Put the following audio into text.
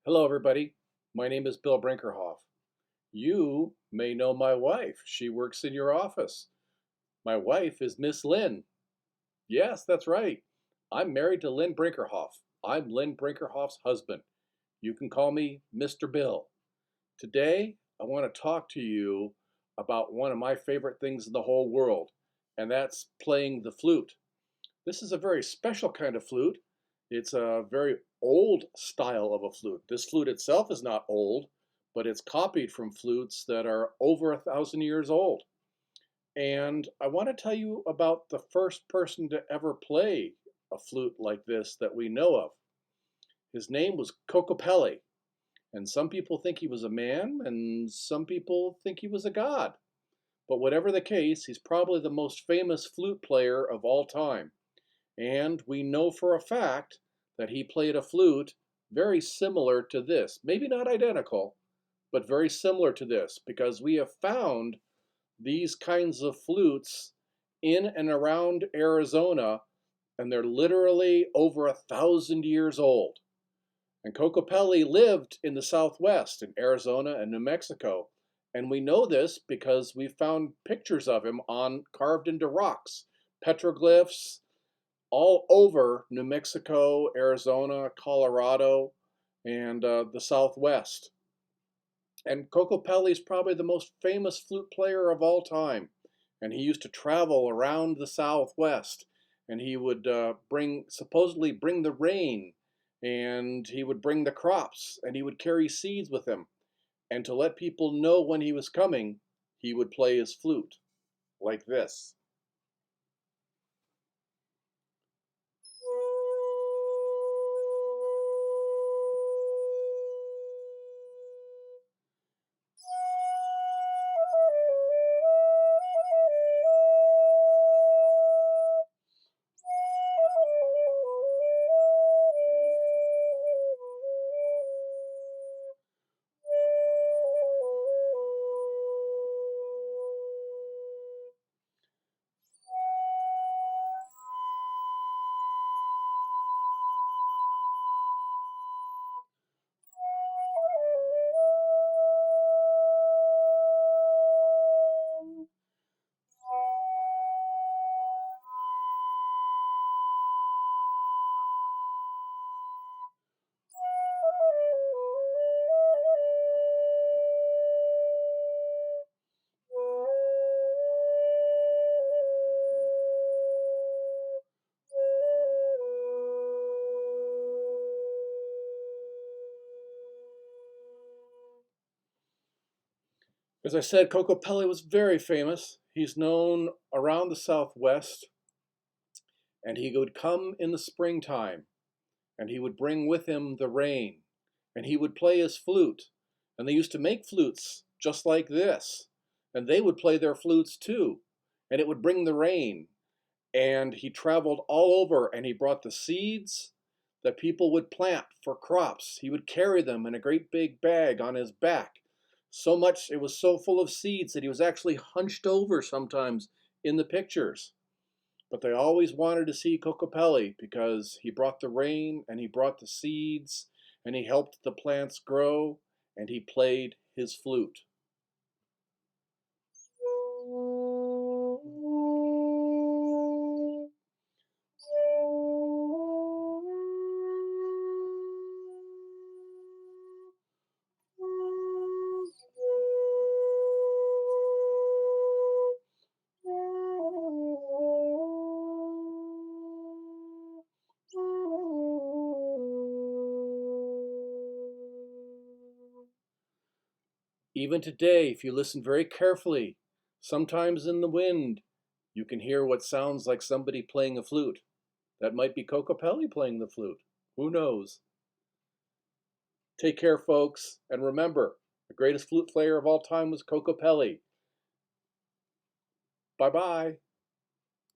Hello, everybody. My name is Bill Brinkerhoff. You may know my wife. She works in your office. My wife is Miss Lynn. Yes, that's right. I'm married to Lynn Brinkerhoff. I'm Lynn Brinkerhoff's husband. You can call me Mr. Bill. Today, I want to talk to you about one of my favorite things in the whole world, and that's playing the flute. This is a very special kind of flute. It's a very old style of a flute. This flute itself is not old, but it's copied from flutes that are over 1,000 years old. And I want to tell you about the first person to ever play a flute like this that we know of. His name was Kokopelli, and some people think he was a man, and some people think he was a god. But whatever the case, he's probably the most famous flute player of all time. And we know for a fact that he played a flute very similar to this. Maybe not identical, but very similar to this, because we have found these kinds of flutes in and around Arizona, and they're literally over 1,000 years old. And Kokopelli lived in the Southwest, in Arizona and New Mexico. And we know this because we found pictures of him carved into rocks, petroglyphs, all over New Mexico, Arizona, Colorado, and the Southwest. And Kokopelli is probably the most famous flute player of all time. And he used to travel around the Southwest, and he would supposedly bring the rain, and he would bring the crops, and he would carry seeds with him. And to let people know when he was coming, he would play his flute like this. As I said, Kokopelli was very famous. He's known around the Southwest, and he would come in the springtime, and he would bring with him the rain, and he would play his flute. And they used to make flutes just like this, and they would play their flutes too, and it would bring the rain. And he traveled all over, and he brought the seeds that people would plant for crops. He would carry them in a great big bag on his back. So much, it was so full of seeds that he was actually hunched over sometimes in the pictures. But they always wanted to see Kokopelli because he brought the rain, and he brought the seeds, and he helped the plants grow, and he played his flute. Even today, if you listen very carefully, sometimes in the wind, you can hear what sounds like somebody playing a flute. That might be Kokopelli playing the flute. Who knows? Take care, folks, and remember, the greatest flute player of all time was Kokopelli. Bye-bye.